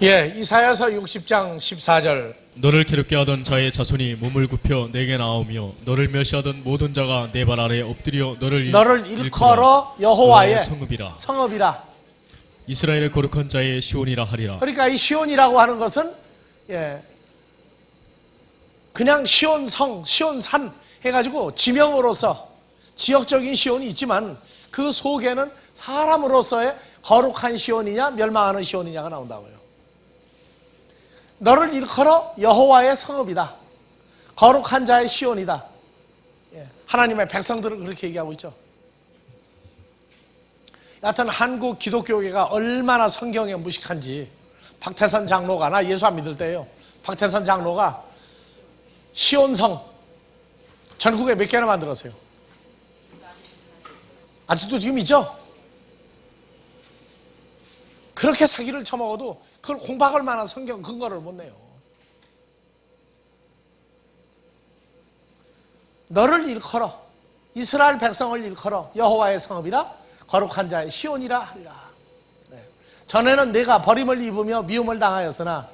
이사야서 60장 14절. 너를 괴롭게 하던 자의 자손이 몸을 굽혀 내게 나오며 너를 멸시하던 모든 자가 내 발 아래 엎드려 너를 일컬어 여호와의 성읍이라. 성읍이라. 이스라엘의 거룩한 자의 시온이라 하리라. 그러니까 이 시온이라고 하는 것은 그냥 시온성, 시온산 해가지고 지명으로서 지역적인 시온이 있지만 그 속에는 사람으로서의 거룩한 시온이냐 멸망하는 시온이냐가 나온다고요. 너를 일컬어 여호와의 성읍이다. 거룩한 자의 시온이다. 하나님의 백성들을 그렇게 얘기하고 있죠. 여하튼 한국 기독교계가 얼마나 성경에 무식한지 박태선 장로가, 나 예수 안 믿을 때요, 박태선 장로가 시온성 전국에 몇 개나 만들었어요. 아직도 지금 있죠? 그렇게 사기를 쳐먹어도 그걸 공박할 만한 성경 근거를 못 내요. 너를 일컬어 이스라엘 백성을 일컬어 여호와의 성읍이라 거룩한 자의 시온이라 하리라. 전에는 내가 버림을 입으며 미움을 당하였으나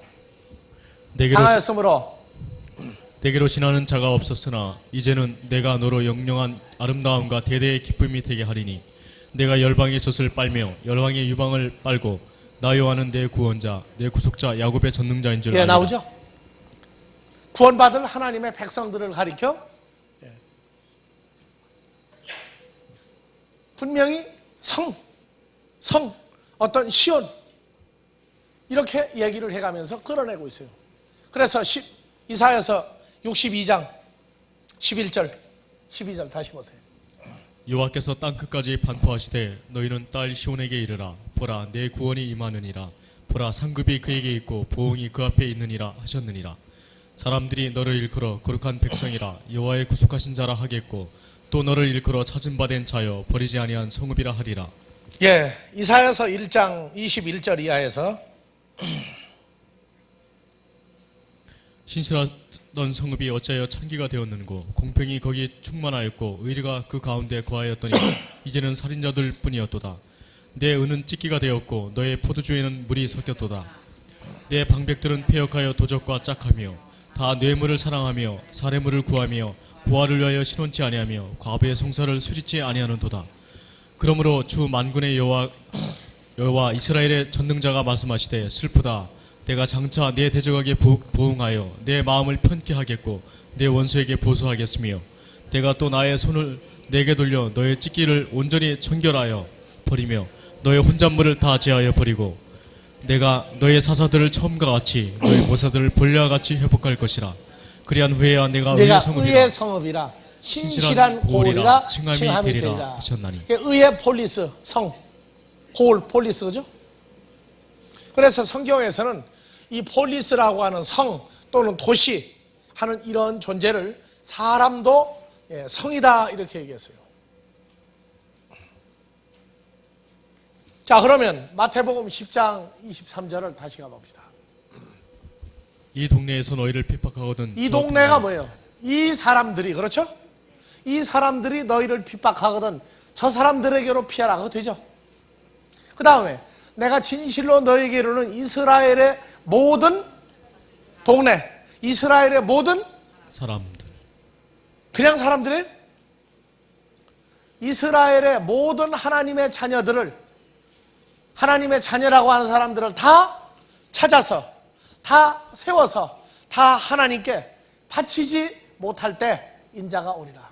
내게로 지나는 자가 없었으나 이제는 내가 너로 영영한 아름다움과 대대의 기쁨이 되게 하리니 내가 열방의 젖을 빨며 열방의 유방을 빨고 나 여호와는 내 구원자 내 구속자 야곱의 전능자인 줄 알리라. 나오죠. 구원받을 하나님의 백성들을 가리켜 분명히 어떤 시온 이렇게 얘기를 해가면서 끌어내고 있어요. 그래서 이사야서 62장 11절 12절 다시 보세요. 여호와께서 땅끝까지 반포하시되 너희는 딸 시온에게 이르라. 보라 내 구원이 임하느니라. 보라 상급이 그에게 있고 보응이 그 앞에 있느니라 하셨느니라. 사람들이 너를 일컬어 거룩한 백성이라 여호와의 구속하신 자라 하겠고 또 너를 일컬어 찾은 바 된 자여 버리지 아니한 성읍이라 하리라. 이사야서 1장 21절 이하에서 신실하던 성읍이 어찌하여 창기가 되었는고 공평이 거기 충만하였고 의리가 그 가운데 거하였더니 이제는 살인자들 뿐이었도다. 내 은은 찢기가 되었고 너의 포도주에는 물이 섞였도다. 내 방백들은 패역하여 도적과 짝하며 다 뇌물을 사랑하며 사례물을 구하며 고아를 위하여 신원치 아니하며 과부의 송사를 수리치 아니하는도다. 그러므로 주 만군의 여호와 이스라엘의 전능자가 말씀하시되 슬프다. 내가 장차 내 대적에게 보응하여 내 마음을 편케 하겠고 내 원수에게 보수하겠으며 내가 또 나의 손을 내게 돌려 너의 찢기를 온전히 청결하여 버리며 너의 혼잣물을 다 제하여 버리고 내가 너의 사사들을 처음과 같이 너의 모사들을 본래와 같이 회복할 것이라. 그리한 후에야 내가 의의 성읍이라 신실한 골이라 칭함이 되리라 하셨나니. 의의 폴리스 성, 골 폴리스 그죠? 그래서 성경에서는 이 폴리스라고 하는 성 또는 도시 하는 이런 존재를 사람도 성이다 이렇게 얘기했어요. 자, 그러면 마태복음 10장 23절을 다시 가봅시다. 이 동네에서 너희를 핍박하거든. 이 동네가 뭐예요? 이 사람들이, 그렇죠? 이 사람들이 너희를 핍박하거든 저 사람들에게로 피하라. 그거 되죠? 그 다음에 내가 진실로 너에게 이르는 이스라엘의 모든 동네, 이스라엘의 모든 사람들, 그냥 사람들이 이스라엘의 모든 하나님의 자녀들을, 하나님의 자녀라고 하는 사람들을 다 찾아서 다 세워서 다 하나님께 바치지 못할 때 인자가 오리라.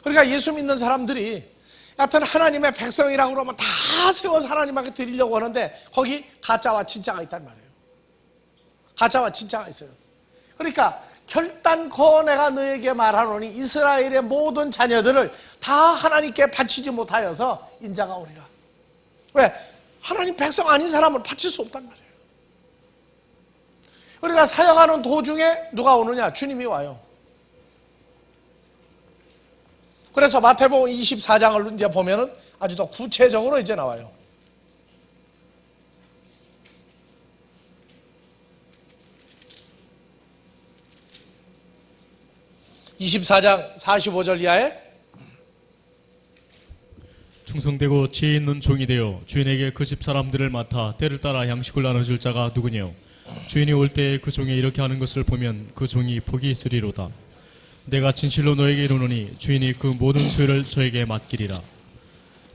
그러니까 예수 믿는 사람들이 여하튼 하나님의 백성이라고 그러면 다 세워서 하나님께 드리려고 하는데 거기 가짜와 진짜가 있단 말이에요. 가짜와 진짜가 있어요. 그러니까 결단코 내가 너에게 말하노니 이스라엘의 모든 자녀들을 다 하나님께 바치지 못하여서 인자가 오리라. 왜? 하나님 백성 아닌 사람을 바칠 수 없단 말이에요. 그러니까 사역하는 도중에 누가 오느냐? 주님이 와요. 그래서 마태복음 24장을 이제 보면은 아주 더 구체적으로 이제 나와요. 24장 45절 이하에 충성되고 지혜 있는 종이 되어 주인에게 그 집 사람들을 맡아 때를 따라 양식을 나눠줄 자가 누구뇨? 주인이 올 때에 그 종이 이렇게 하는 것을 보면 그 종이 복이 있으리로다. 내가 진실로 너에게 이르노니 주인이 그 모든 소유를 저에게 맡기리라.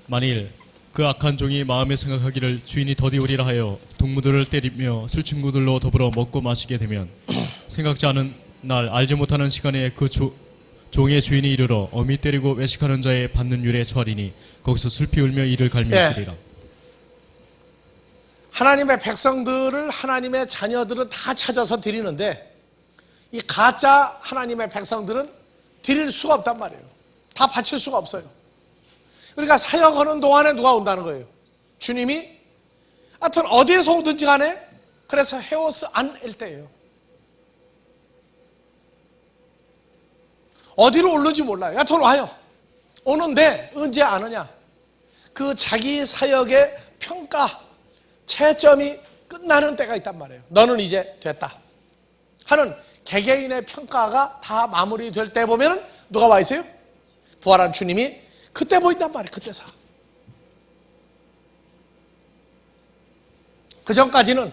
만일 그 악한 종이 마음에 생각하기를 주인이 더디오리라 하여 동무들을 때리며 술친구들로 더불어 먹고 마시게 되면 생각지 않은 날 알지 못하는 시간에 그 종의 주인이 이르러 어미 때리고 외식하는 자의 받는 율에 처하리니 거기서 슬피 울며 이를 갈미으리라. 하나님의 백성들을 하나님의 자녀들은 다 찾아서 드리는데 이 가짜 하나님의 백성들은 드릴 수가 없단 말이에요. 다 바칠 수가 없어요. 그러니까 사역하는 동안에 누가 온다는 거예요? 주님이 하여튼 어디에서 오든지 간에 그래서 헤오스 안 일대예요. 어디로 오는지 몰라요. 하여튼 와요. 오는데 언제 안 오냐? 그 자기 사역의 평가 채점이 끝나는 때가 있단 말이에요. 너는 이제 됐다 하는 개개인의 평가가 다 마무리될 때 보면 누가 와 있어요? 부활한 주님이 그때 보인단 말이에요. 그때서. 그 전까지는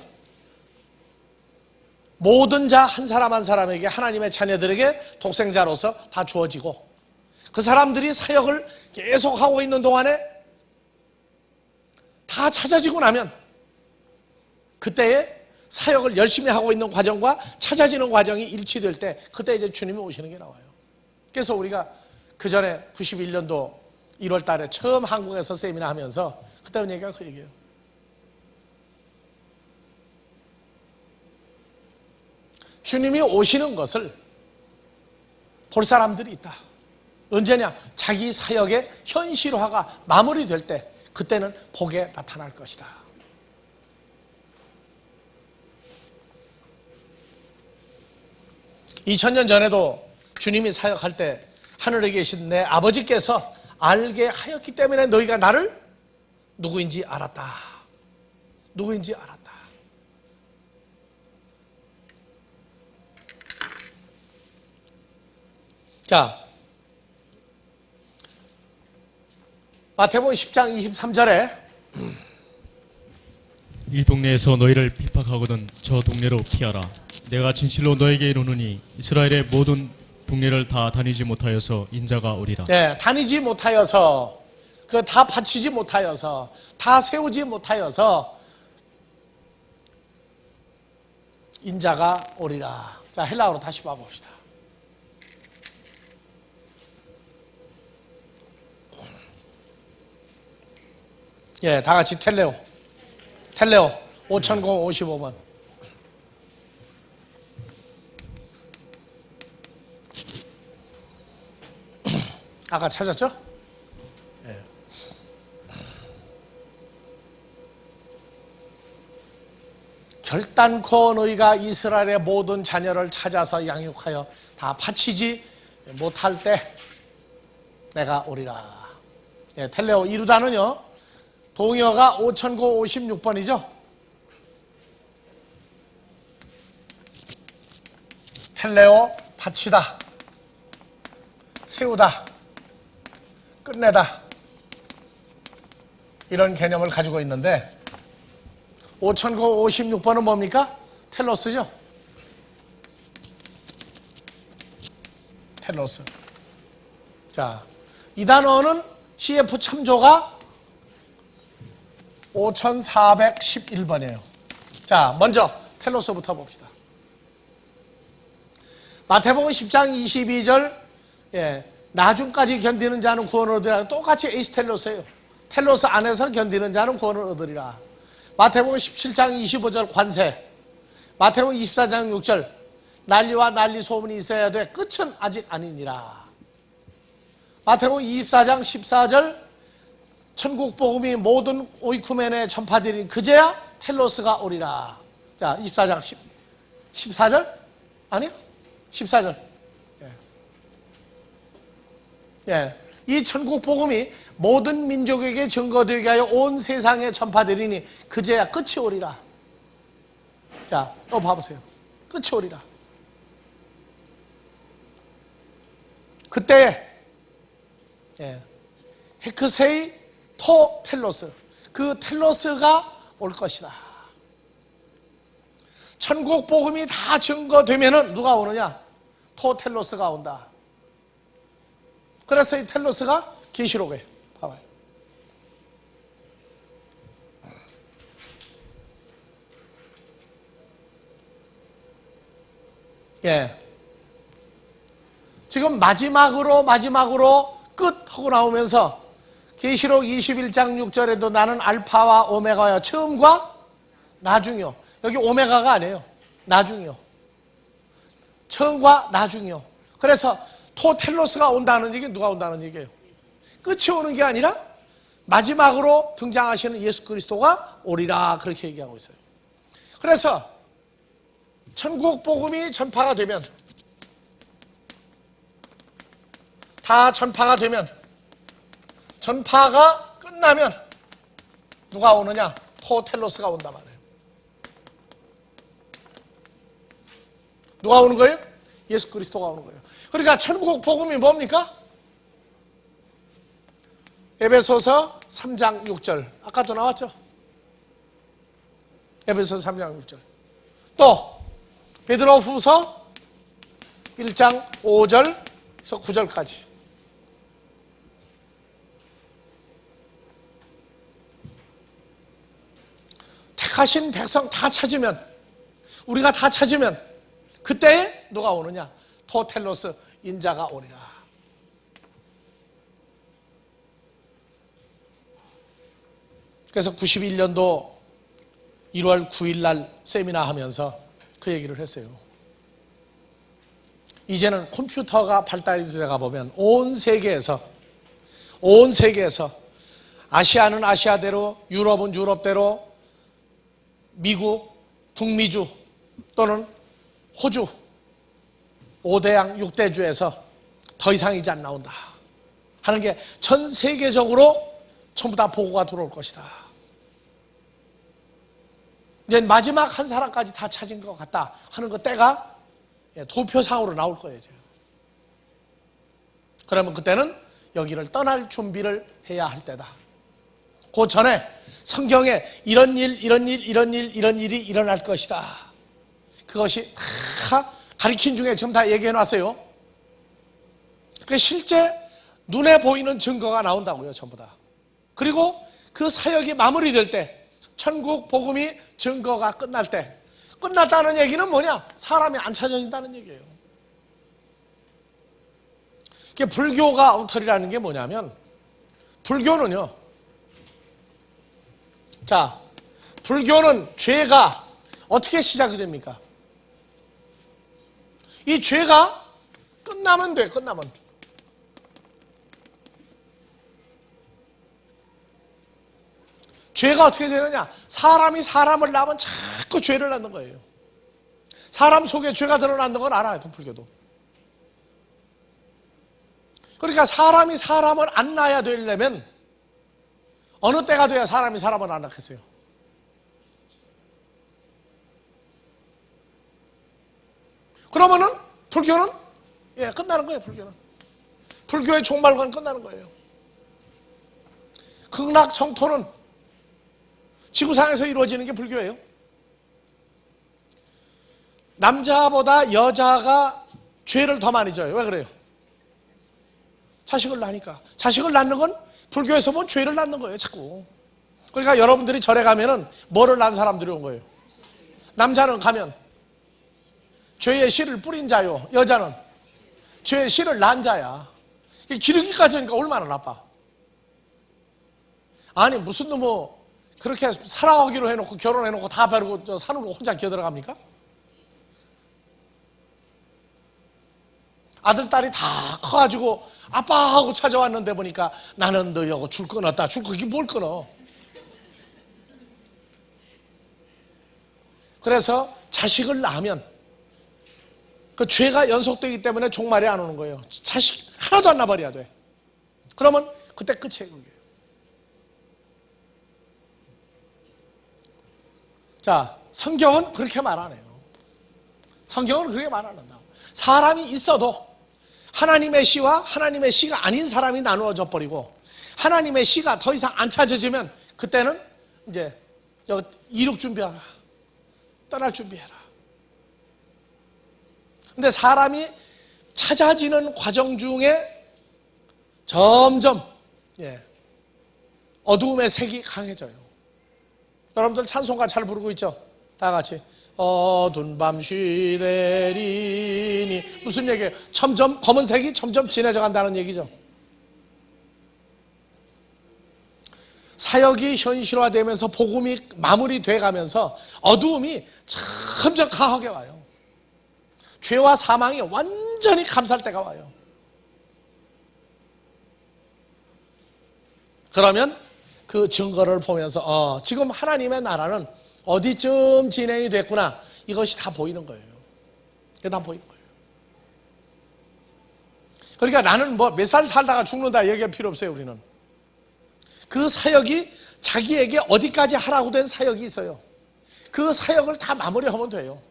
모든 자 한 사람 한 사람에게 하나님의 자녀들에게 독생자로서 다 주어지고 그 사람들이 사역을 계속하고 있는 동안에 다 찾아지고 나면 그때에 사역을 열심히 하고 있는 과정과 찾아지는 과정이 일치될 때 그때 이제 주님이 오시는 게 나와요. 그래서 우리가 그 전에 91년도 1월 달에 처음 한국에서 세미나 하면서 그때 한 얘기가 그 얘기예요. 주님이 오시는 것을 볼 사람들이 있다. 언제냐? 자기 사역의 현실화가 마무리될 때 그때는 복에 나타날 것이다. (2000년) 전에도 주님이 사역할 때 하늘에 계신 내 아버지께서 알게 하였기 때문에 너희가 나를 누구인지 알았다. 누구인지 알았다. 자, 마태복음 10장 23절에 이 동네에서 너희를 핍박하거든 저 동네로 피하라. 내가 진실로 너에게 이르노니 이스라엘의 모든 동네를 다 다니지 못하여서 인자가 오리라. 네, 다니지 못하여서 그 다 바치지 못하여서 다 세우지 못하여서 인자가 오리라. 자, 헬라어로 다시 봐봅시다. 예, 다 같이 텔레오 5055번. 아까 찾았죠? 예. 결단코 너희가 이스라엘의 모든 자녀를 찾아서 양육하여 다 바치지 못할 때 내가 오리라. 예, 텔레오 이루다는요 동의어가 5056번이죠. 헬레오 바치다, 세우다, 끝내다 이런 개념을 가지고 있는데 5056번은 뭡니까? 텔로스죠. 텔로스. 자, 이 단어는 CF 참조가 5411번이에요. 자, 먼저 텔로스부터 봅시다. 마태복음 10장 22절 나중까지 견디는 자는 구원을 얻으리라. 똑같이 에이스텔로스예요. 텔로스 안에서 견디는 자는 구원을 얻으리라. 마태복음 17장 25절 관세, 마태복음 24장 6절 난리와 난리 소문이 있어야 돼. 끝은 아직 아니니라. 마태복음 24장 14절 천국 복음이 모든 오이쿠멘에 전파되니 그제야 텔로스가 오리라. 자, 24장 14절? 아니요? 14절. 예. 이 천국 복음이 모든 민족에게 증거되게 하여 온 세상에 전파되리니 그제야 끝이 오리라. 자, 봐보세요. 끝이 오리라. 그때에 헤크세이 토텔로스, 그 텔로스가 올 것이다. 천국 복음이 다 증거되면은 누가 오느냐? 토텔로스가 온다. 그래서 이 텔로스가 계시록에 봐봐요. 예. 지금 마지막으로 끝 하고 나오면서 계시록 21장 6절에도 나는 알파와 오메가여, 처음과 나중이요. 여기 오메가가 아니에요. 나중이요. 처음과 나중이요. 그래서 토텔로스가 온다는 얘기는 누가 온다는 얘기예요? 끝이 오는 게 아니라 마지막으로 등장하시는 예수 그리스도가 오리라, 그렇게 얘기하고 있어요. 그래서 천국 복음이 전파가 되면, 다 전파가 되면, 전파가 끝나면 누가 오느냐? 토텔로스가 온단 말이에요. 누가 오는 거예요? 예수 그리스도가 오는 거예요. 그러니까 천국 복음이 뭡니까? 에베소서 3장 6절, 아까도 나왔죠? 에베소서 3장 6절. 또 베드로후서 1장 5절에서 9절까지. 택하신 백성 다 찾으면, 우리가 다 찾으면 그때에 누가 오느냐? 토텔로스 인자가 오리라. 그래서 91년도 1월 9일 날 세미나 하면서 그 얘기를 했어요. 이제는 컴퓨터가 발달이 되가 보면 온 세계에서 아시아는 아시아대로, 유럽은 유럽대로, 미국, 북미주 또는 호주 5대양 6대주에서 더 이상 이제 안 나온다 하는 게 전 세계적으로 전부 다 보고가 들어올 것이다. 이제 마지막 한 사람까지 다 찾은 것 같다 하는 그 때가 도표상으로 나올 거예요. 이제. 그러면 그때는 여기를 떠날 준비를 해야 할 때다. 그 전에 성경에 이런 일이 일어날 것이다. 그것이 다 가리킨 중에 지금 다 얘기해 놨어요. 그 실제 눈에 보이는 증거가 나온다고요, 전부 다. 그리고 그 사역이 마무리될 때, 천국 복음이 증거가 끝날 때, 끝났다는 얘기는 뭐냐? 사람이 안 찾아진다는 얘기예요. 불교가 엉터리라는 게 뭐냐면, 불교는요, 자, 불교는 죄가 어떻게 시작이 됩니까? 이 죄가 끝나면 돼, 끝나면. 죄가 어떻게 되느냐? 사람이 사람을 낳으면 자꾸 죄를 낳는 거예요. 사람 속에 죄가 드러나는 건 알아요, 불교도. 그러니까 사람이 사람을 안 낳아야 되려면 어느 때가 돼야 사람이 사람을 안 낳겠어요? 그러면은 불교는 끝나는 거예요. 불교의 종말과는 끝나는 거예요. 극락정토는 지구상에서 이루어지는 게 불교예요. 남자보다 여자가 죄를 더 많이 져요. 왜 그래요? 자식을 낳으니까. 자식을 낳는 건 불교에서 보면 죄를 낳는 거예요, 자꾸. 그러니까 여러분들이 절에 가면은 뭐를 낳은 사람들이 온 거예요? 남자는 가면 죄의 씨를 뿌린 자요, 여자는 죄의 씨를 낳은 자야. 기르기까지 하니까 얼마나 나빠. 아니 무슨 놈의 그렇게 사랑하기로 해놓고 결혼해놓고 다 베르고 산으로 혼자 기어들어갑니까? 아들 딸이 다 커가지고 아빠하고 찾아왔는데 보니까 나는 너하고 줄 끊었다. 줄 끊기 뭘 끊어? 그래서 자식을 낳으면 그 죄가 연속되기 때문에 종말에 안 오는 거예요. 자식 하나도 안 낳아버려야 돼. 그러면 그때 끝이에요, 그게. 자, 성경은 그렇게 말 안 해요. 성경은 그렇게 말 안 한다. 사람이 있어도 하나님의 씨와 하나님의 씨가 아닌 사람이 나누어져 버리고, 하나님의 씨가 더 이상 안 찾아지면 그때는 이제 이륙 준비하라. 떠날 준비해라. 근데 사람이 찾아지는 과정 중에 점점 어두움의 색이 강해져요. 여러분들 찬송가 잘 부르고 있죠? 다 같이 어두운 밤 쉬되리니 무슨 얘기예요? 점점 검은색이 점점 진해져 간다는 얘기죠. 사역이 현실화되면서 복음이 마무리돼 가면서 어두움이 점점 강하게 와요. 죄와 사망이 완전히 감쌀 때가 와요. 그러면 그 증거를 보면서 지금 하나님의 나라는 어디쯤 진행이 됐구나, 이것이 다 보이는 거예요. 이게 다 보이는 거예요. 그러니까 나는 뭐 몇 살 살다가 죽는다 얘기할 필요 없어요. 우리는 그 사역이 자기에게 어디까지 하라고 된 사역이 있어요. 그 사역을 다 마무리하면 돼요.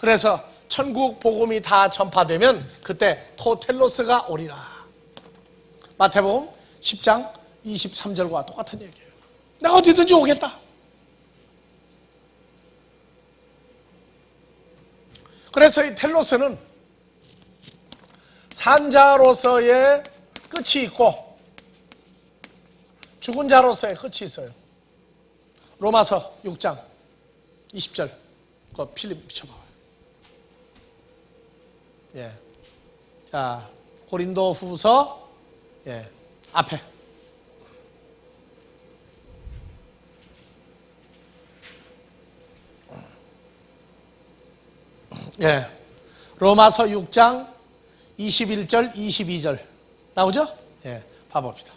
그래서 천국 복음이 다 전파되면 그때 토텔로스가 오리라. 마태복음 10장 23절과 똑같은 얘기예요. 내가 어디든지 오겠다. 그래서 이 텔로스는 산자로서의 끝이 있고 죽은 자로서의 끝이 있어요. 로마서 6장 20절 그 필립 비춰봐요. 자, 고린도 후서 앞에 로마서 6장 21절 22절 나오죠? 봐봅시다.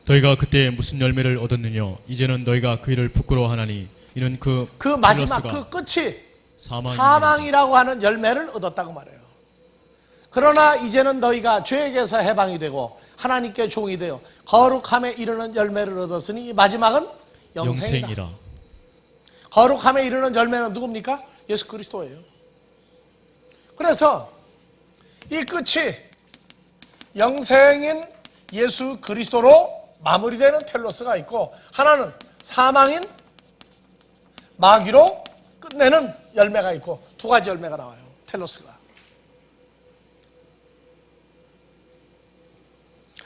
너희가 그때 무슨 열매를 얻었느냐? 이제는 너희가 그 일을 부끄러워하나니 이는 그 마지막 그 끝이 사망이라고 하는 열매를 얻었다고 말해요. 그러나 이제는 너희가 죄에게서 해방이 되고 하나님께 종이 되어 거룩함에 이르는 열매를 얻었으니 이 마지막은 영생이라. 거룩함에 이르는 열매는 누굽니까? 예수 그리스도예요. 그래서 이 끝이 영생인 예수 그리스도로 마무리되는 텔로스가 있고, 하나는 사망인 마귀로 끝내는 열매가 있고, 두 가지 열매가 나와요. 텔로스가.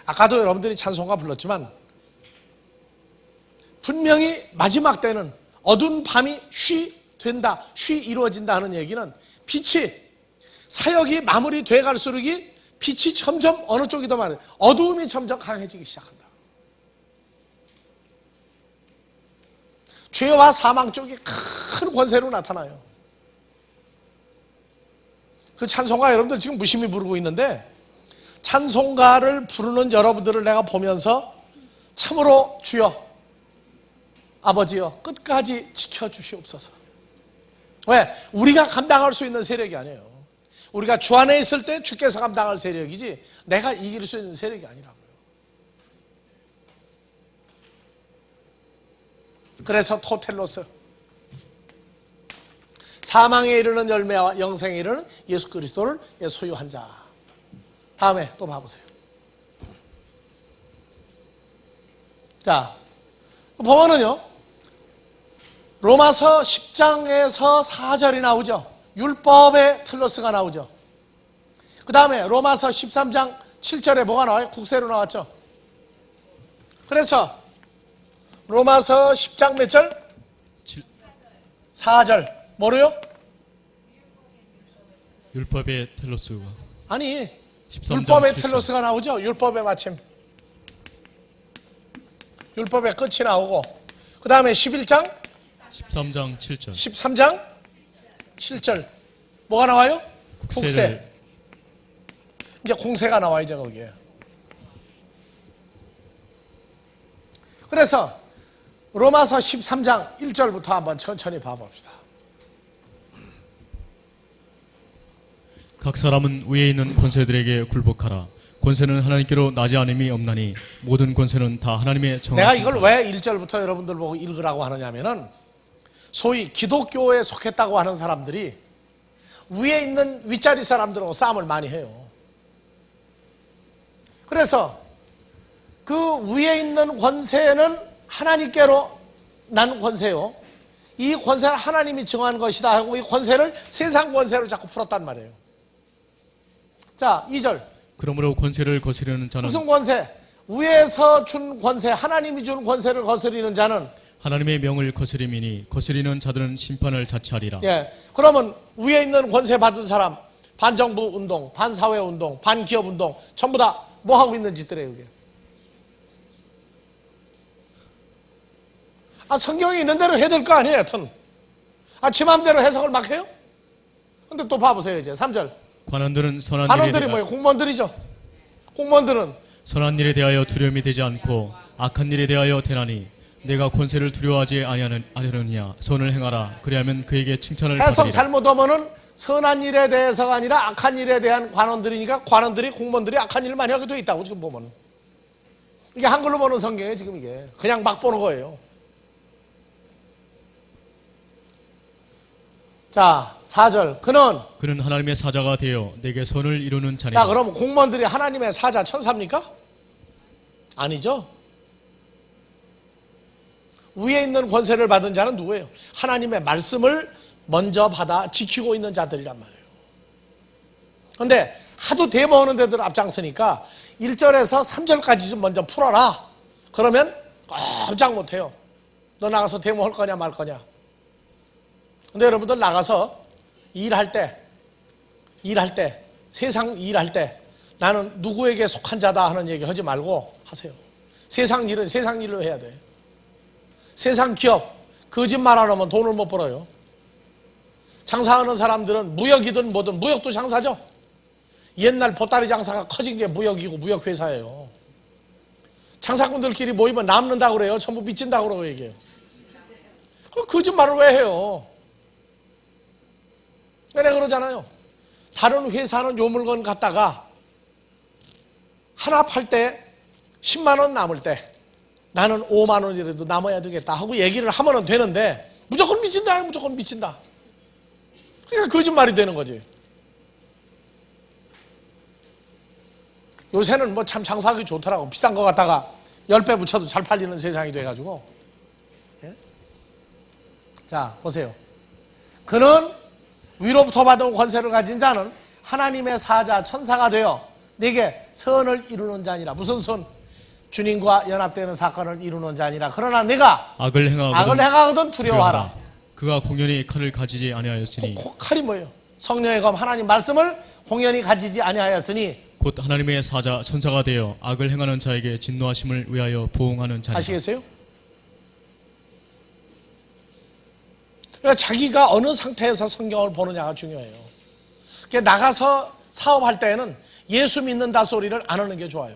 아까도 여러분들이 찬송가 불렀지만 분명히 마지막 때는 어두운 밤이 된다, 이루어진다 하는 얘기는 빛이 사역이 마무리돼 갈수록 빛이 점점 어느 쪽이 더 많아요. 어두움이 점점 강해지기 시작한다. 죄와 사망 쪽이 큰 권세로 나타나요. 그 찬송가 여러분들 지금 무심히 부르고 있는데, 찬송가를 부르는 여러분들을 내가 보면서 참으로 주여 아버지여 끝까지 지켜주시옵소서. 왜? 우리가 감당할 수 있는 세력이 아니에요. 우리가 주 안에 있을 때 주께서 감당할 세력이지 내가 이길 수 있는 세력이 아니라고요. 그래서 토텔로스, 사망에 이르는 열매와 영생에 이르는 예수 그리스도를 소유한 자. 다음에 또 봐보세요. 자, 보면은요, 로마서 10장에서 4절이 나오죠. 율법의 텔로스가 나오죠. 그 다음에 로마서 13장 7절에 뭐가 나와요? 국세로 나왔죠. 그래서 로마서 10장 몇 절? 4절 뭐로요? 율법의 텔로스가 아니, 13장 율법의 7절. 텔로스가 나오죠. 율법의 마침, 율법의 끝이 나오고, 그 다음에 11장 13장 7절 13장 7절 뭐가 나와요? 국세. 이제 공세가 나와야죠 거기에. 그래서 로마서 13장 1절부터 한번 천천히 봐봅시다. 각 사람은 위에 있는 권세들에게 굴복하라. 권세는 하나님께로 나지 않음이 없나니 모든 권세는 다 하나님의 정하신 내가 이걸 왜 1절부터 여러분들 보고 읽으라고 하느냐면은, 소위 기독교에 속했다고 하는 사람들이 위에 있는 윗자리 사람들하고 싸움을 많이 해요. 그래서 그 위에 있는 권세는 하나님께로 난 권세요. 이 권세는 하나님이 정한 것이다 하고 이 권세를 세상 권세로 자꾸 풀었단 말이에요. 자, 2절. 그러므로 권세를 거스르는 자는 무슨 권세? 위에서 준 권세, 하나님이 준 권세를 거스리는 자는 하나님의 명을 거스림이니 거스리는 자들은 심판을 자처하리라. 예. 그러면 위에 있는 권세 받은 사람, 반정부 운동, 반사회 운동, 반기업 운동 전부 다 뭐 하고 있는 짓들이에요, 이게. 성경에 있는 대로 해야 될 거 아니에요, 여튼. 제 마음대로 해석을 막 해요? 근데 또 봐보세요, 이제 3절. 관원들은 관원들이 뭐예요? 공무원들이죠. 공무원들은 선한 일에 대하여 두려움이 되지 않고 악한 일에 대하여 대나니 내가 권세를 두려워하지 아니하느냐 선을 행하라 그리하면 그에게 칭찬을 해석 받으리라. 잘못하면은 선한 일에 대해서가 아니라 악한 일에 대한 관원들이니까 관원들이 공무원들이 악한 일을 많이 하게 돼 있다고 지금 보면. 이게 한글로 보는 성경이에요, 지금 이게. 그냥 막 보는 거예요. 자, 4절. 그는 하나님의 사자가 되어 내게 선을 이루는 자니라. 자, 그럼 공무원들이 하나님의 사자 천사입니까? 아니죠. 위에 있는 권세를 받은 자는 누구예요? 하나님의 말씀을 먼저 받아 지키고 있는 자들이란 말이에요. 그런데 하도 데모하는 데들 앞장서니까 1절에서 3절까지 좀 먼저 풀어라. 그러면 꼼짝 못해요. 너 나가서 데모할 거냐 말 거냐. 근데 여러분들 나가서 일할 때 세상 일할 때 나는 누구에게 속한 자다 하는 얘기 하지 말고 하세요. 세상 일은 세상 일로 해야 돼. 세상 기업 거짓말 안 하면 돈을 못 벌어요. 장사하는 사람들은 무역이든 뭐든 무역도 장사죠. 옛날 보따리 장사가 커진 게 무역이고 무역회사예요. 장사꾼들끼리 모이면 남는다고 그래요. 전부 미친다고 그러고 얘기해요. 거짓말을 왜 해요? 내가 그러잖아요. 다른 회사는 요 물건 갖다가 하나 팔 때 10만 원 남을 때 나는 5만 원이라도 남아야 되겠다 하고 얘기를 하면 되는데 무조건 미친다, 무조건 미친다. 그러니까 거짓말이 되는 거지. 요새는 뭐 참 장사하기 좋더라고. 비싼 거 갖다가 10배 붙여도 잘 팔리는 세상이 돼가지고. 예? 자, 보세요. 그는 위로부터 받은 권세를 가진 자는 하나님의 사자 천사가 되어 내게 선을 이루는 자니라. 무슨 선? 주님과 연합되는 사건을 이루는 자니라. 그러나 내가 악을 행하거든 두려워하라. 그가 공연히 칼을 가지지 아니하였으니 칼이 뭐예요? 성령의 검 하나님 말씀을 공연히 가지지 아니하였으니 곧 하나님의 사자 천사가 되어 악을 행하는 자에게 진노하심을 위하여 보응하는 자니라. 아시겠어요? 그러니까 자기가 어느 상태에서 성경을 보느냐가 중요해요. 그러니까 나가서 사업할 때에는 예수 믿는다 소리를 안 하는 게 좋아요.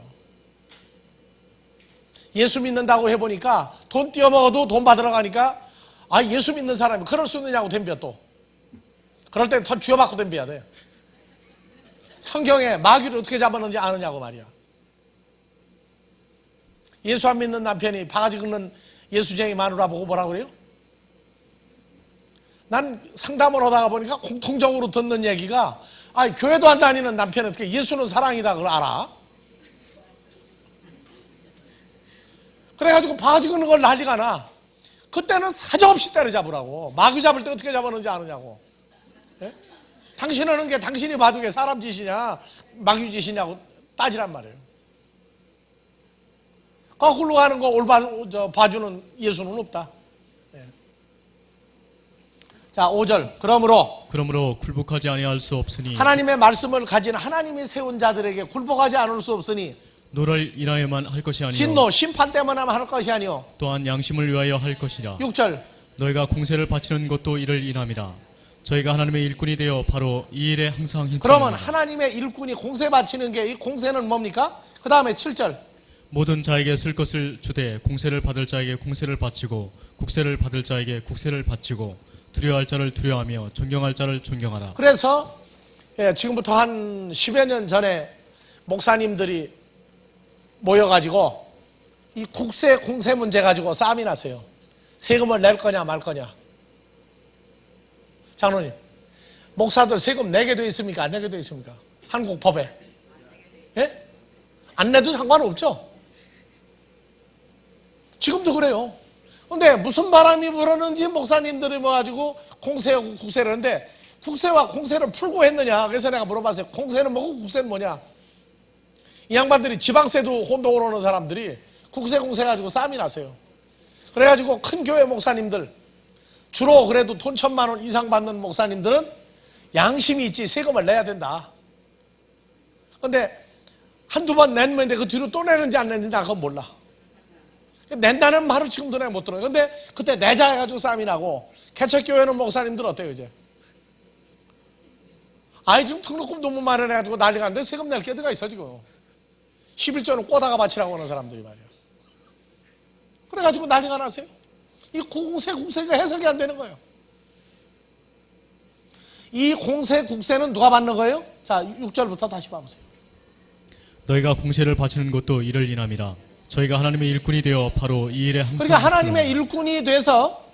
예수 믿는다고 해보니까 돈 띄어먹어도 돈 받으러 가니까 예수 믿는 사람이 그럴 수 있느냐고 덤벼 또. 그럴 땐 더 쥐어받고 덤벼야 돼. 성경에 마귀를 어떻게 잡았는지 아느냐고 말이야. 예수 안 믿는 남편이 바가지 긁는 예수쟁이 마누라 보고 뭐라고 그래요? 난 상담을 하다가 보니까 공통적으로 듣는 얘기가 교회도 안 다니는 남편이 어떻게 예수는 사랑이다 그걸 알아? 그래가지고 바가지 긁는 걸 난리가 나. 그때는 사정없이 때려잡으라고. 마귀 잡을 때 어떻게 잡았는지 아느냐고. 예? 당신 하는 게 당신이 바둑에 사람 짓이냐 마귀 짓이냐고 따지란 말이에요. 거꾸로 가는 거 봐주는 예수는 없다. 예. 자, 5절. 그러므로 굴복하지 아니할 수 없으니 하나님의 말씀을 가진 하나님이 세운 자들에게 굴복하지 않을 수 없으니 노를 인하여만 할 것이 아니요 진노 심판 때문에만 할 것이 아니요 또한 양심을 위하여 할 것이라. 6절. 너희가 공세를 바치는 것도 이를 인함이라. 저희가 하나님의 일꾼이 되어 바로 이 일에 항상 힘쓰는 그러면 하나님의 일꾼이 공세 바치는 게 이 공세는 뭡니까? 그 다음에 7절. 모든 자에게 쓸 것을 주되 공세를 받을 자에게 공세를 바치고 국세를 받을 자에게 국세를 바치고 두려워할 자를 두려워하며 존경할 자를 존경하라. 그래서 지금부터 한 10여 년 전에 목사님들이 모여가지고 이 국세 공세 문제 가지고 싸움이 났어요. 세금을 낼 거냐 말 거냐. 장로님, 목사들 세금 내게 돼 있습니까? 안 내게 돼 있습니까? 한국 법에. 예? 안 내도 상관없죠. 지금도 그래요. 근데 무슨 바람이 불었는지 목사님들이 모아가지고 공세하고 국세를 하는데, 국세와 공세를 풀고 했느냐? 그래서 내가 물어봤어요. 공세는 뭐고 국세는 뭐냐? 이 양반들이 지방세도 혼동을 하는 사람들이 국세 공세 가지고 싸움이 났어요. 그래가지고 큰 교회 목사님들, 주로 그래도 돈 1,000만 원 이상 받는 목사님들은 양심이 있지 세금을 내야 된다. 근데 한두 번 냈는데 그 뒤로 또 내는지 안 내는지 나 그건 몰라. 낸다는 말을 지금도 내가 못 들어요. 근데 그때 내자 해가지고 싸움이 나고, 개척교회는 목사님들 어때요 이제? 아이 지금 등록금 너무 마련해가지고 난리가 났는데 세금 낼 게 어디가 있어 지금. 11조는 꼬다가 바치라고 하는 사람들이 말이야. 그래가지고 난리가 났어요. 이 국세가 해석이 안 되는 거예요. 이 국세는 누가 받는 거예요? 자, 6절부터 다시 봐보세요. 너희가 공세를 바치는 것도 이를 인함이라. 저희가 하나님의 일꾼이 되어 바로 이 일에 항상 그러니까 하나님의 일꾼이 돼서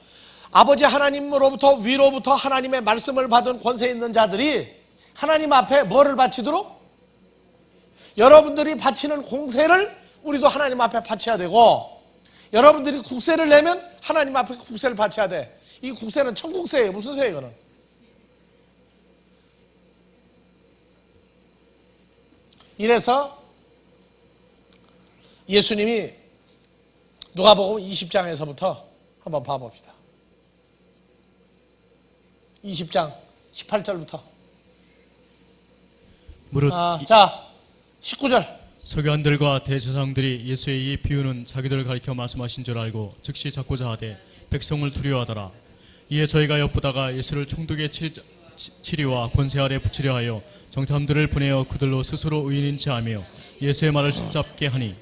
아버지 하나님으로부터 위로부터 하나님의 말씀을 받은 권세 있는 자들이 하나님 앞에 뭐를 바치도록? 여러분들이 바치는 공세를 우리도 하나님 앞에 바쳐야 되고, 여러분들이 국세를 내면 하나님 앞에 국세를 바쳐야 돼. 이 국세는 천국세예요. 무슨 세예요 이거는? 이래서 예수님이 누가복음 20장에서부터 한번 봐봅시다. 20장 18절부터. 무릇 자 19절. 서기관들과 대제사장들이 예수의 이 비유는 자기들을 가리켜 말씀하신 줄 알고 즉시 잡고자 하되 백성을 두려워하더라. 이에 저희가 엿보다가 예수를 총독의 치리와 권세 아래 붙이려 하여 정탐들을 보내어 그들로 스스로 의인인 체하며 예수의 말을 붙잡게 하니,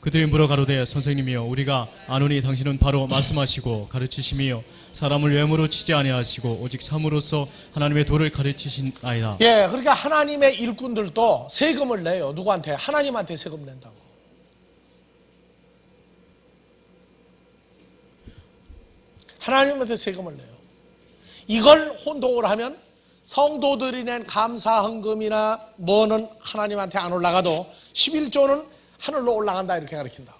그들이 물어 가로되 선생님이여 우리가 아노니 당신은 바로 말씀하시고 가르치심이요 사람을 외모로 치지 아니하시고 오직 참으로서 하나님의 도를 가르치시나이다. 예, 그러니까 하나님의 일꾼들도 세금을 내요. 누구한테? 하나님한테 세금 낸다고. 하나님한테 세금을 내요. 이걸 혼동을 하면 성도들이 낸 감사헌금이나 뭐는 하나님한테 안 올라가도 11조는 하늘로 올라간다 이렇게 가르친다.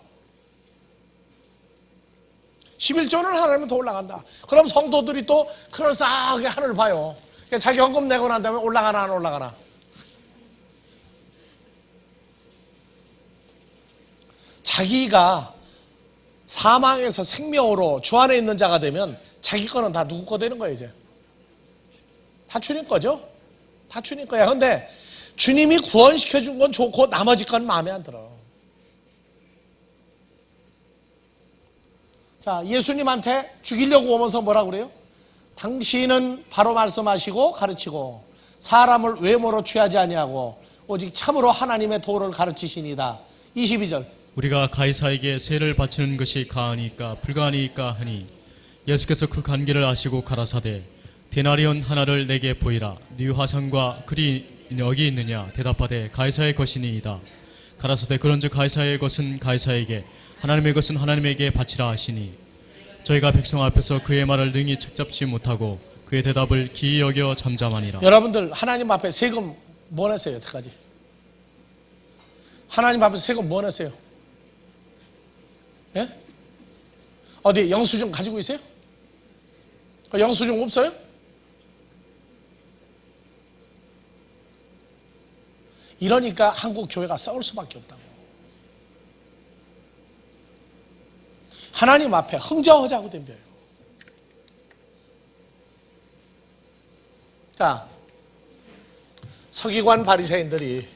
11조는 하나님은 더 올라간다. 그럼 성도들이 또 그럴싸하게 하늘을 봐요. 그러니까 자기 헌금 내고 난 다음에 올라가나 안 올라가나. 자기가 사망에서 생명으로 주 안에 있는 자가 되면 자기 거는 다 누구 거 되는 거예요 이제. 다 주님 거죠. 다 주님 거야. 근데 주님이 구원시켜준 건 좋고 나머지 건 마음에 안 들어. 자, 예수님한테 죽이려고 오면서 뭐라 그래요? 당신은 바로 말씀하시고 가르치고 사람을 외모로 취하지 아니하고 오직 참으로 하나님의 도를 가르치시니다. 22절. 우리가 가이사에게 세를 바치는 것이 가하니까 불가하니까 하니, 예수께서 그 관계를 아시고 가라사대 데나리온 하나를 내게 보이라. 네 화상과 글이 여기 있느냐? 대답하되 가이사의 것이니이다. 가라사대 그런즉 가이사의 것은 가이사에게, 하나님의 것은 하나님에게 바치라 하시니, 저희가 백성 앞에서 그의 말을 능히 책잡지 못하고 그의 대답을 기이 여겨 잠잠하니라. 여러분들 하나님 앞에 세금 뭐 냈어요 여태까지? 하나님 앞에 세금 뭐 냈어요? 예? 어디 영수증 가지고 있어요? 영수증 없어요? 이러니까 한국 교회가 싸울 수밖에 없다고. 하나님 앞에 흥정하자고 덤벼요. 자, 서기관 바리새인들이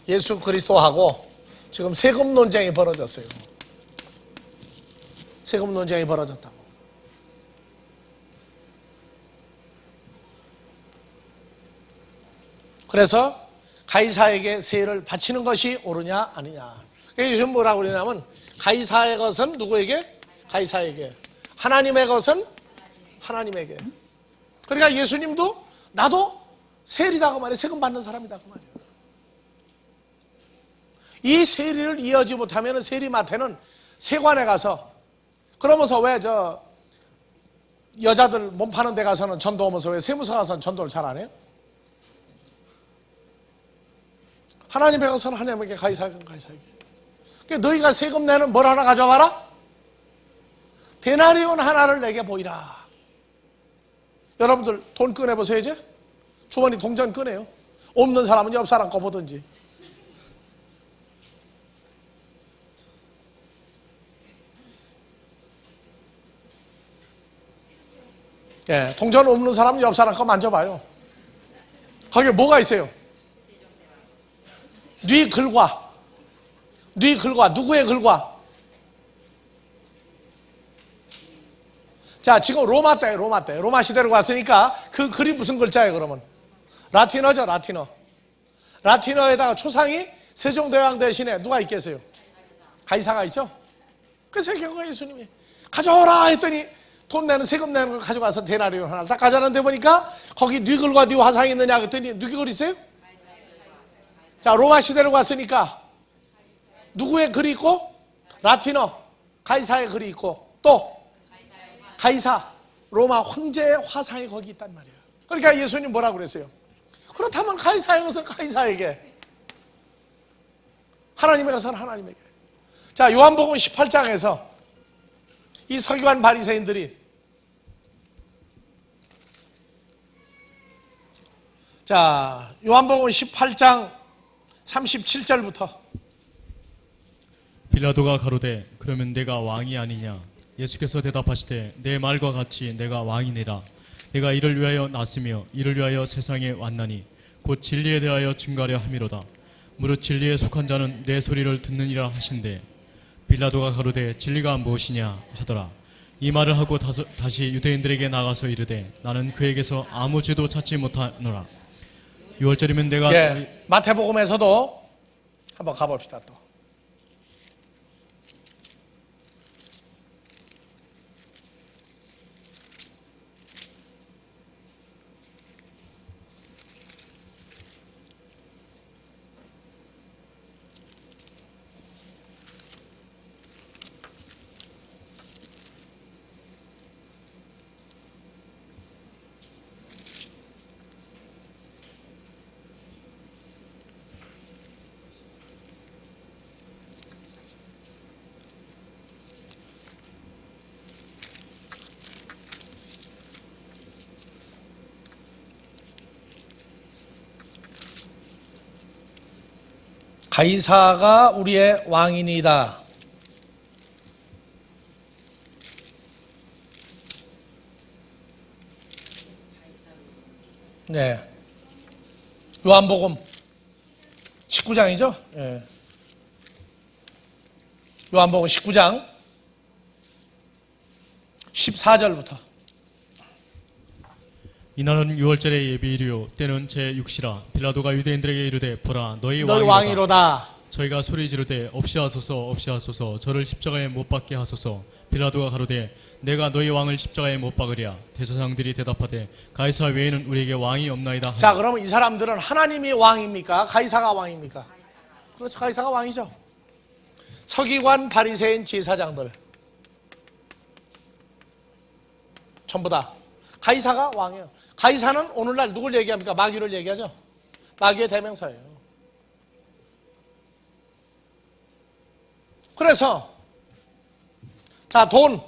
예수 그리스도하고 지금 세금 논쟁이 벌어졌어요. 세금 논쟁이 벌어졌다고. 그래서 가이사에게 세를 바치는 것이 옳으냐 아니냐. 요즘 뭐라고 그러냐면 가이사의 것은 누구에게? 가이사에게. 하나님의 것은 하나님에게. 그러니까 예수님도 나도 세리다고 말해. 세금 받는 사람이다고 말이에요. 이 세리를 이어지 못하면 세리마태는 세관에 가서 그러면서 왜 여자들 몸 파는 데 가서는 전도하면서 왜 세무서 가서는 전도를 잘 안 해요? 하나님에 가서는 하나님에게 가이사에게 가이사에게. 그러니까 너희가 세금 내는 뭘 하나 가져와라? 데나리온 하나를 내게 보이라. 여러분들 돈 꺼내보세요. 이제 주머니 동전 꺼내요. 없는 사람은 옆 사람 거 보든지. 예, 동전 없는 사람은 옆 사람 거 만져봐요. 거기에 뭐가 있어요? 네 글과, 네 글과, 누구의 글과? 자, 지금 로마 때예요. 로마 때. 로마 시대로 갔으니까 그 글이 무슨 글자예요? 그러면 라틴어죠. 라틴어. 라틴어에다가 초상이 세종대왕 대신에 누가 있겠어요? 가이사가 있죠. 그래서 결국에 예수님이 가져오라 했더니 돈 내는 세금 내는 걸 가져가서 데나리온 하나를 딱 가져왔는데 보니까 거기 네 글과 네 화상이 있느냐 그랬더니 누구 글 있어요? 자, 로마 시대로 갔으니까 누구의 글이 있고? 라틴어 가이사의 글이 있고 또 가이사 로마 황제의 화상이 거기 있단 말이에요. 그러니까 예수님 뭐라고 그랬어요? 그렇다면 가이사에 가서 가이사에게, 하나님에 가서는 하나님에게. 자, 요한복음 18장에서 이 서기관 바리새인들이, 자, 요한복음 18장 37절부터 빌라도가 가로되 그러면 내가 왕이 아니냐? 예수께서 대답하시되 내 말과 같이 내가 왕이니라. 내가 이를 위하여 났으며 이를 위하여 세상에 왔나니 곧 진리에 대하여 증거하려 함이로다. 무릇 진리에 속한 자는 내 소리를 듣느니라 하신대. 빌라도가 가로되 진리가 무엇이냐 하더라. 이 말을 하고 다시 유대인들에게 나가서 이르되 나는 그에게서 아무 죄도 찾지 못하노라. 6월절이면 내가 마태복음에서도 한번 가봅시다. 또 가이사가 우리의 왕이니다. 네, 요한복음 19장이죠. 네. 요한복음 19장 14절부터. 이날은 6월절의 예비일이요 때는 제6시라. 빌라도가 유대인들에게 이르되 보라 너희 왕이로다. 저희가 소리 지르되 없이 하소서 없이 하소서 저를 십자가에 못 박게 하소서. 빌라도가 가로되 내가 너희 왕을 십자가에 못 박으랴. 대제사장들이 대답하되 가이사 외에는 우리에게 왕이 없나이다. 자, 그러면 이 사람들은 하나님이 왕입니까? 가이사가 왕입니까? 그렇죠, 가이사가 왕이죠. 서기관, 바리새인, 제사장들 전부 다 가이사가 왕이에요. 가이사는 오늘날 누굴 얘기합니까? 마귀를 얘기하죠. 마귀의 대명사예요. 그래서 자, 돈,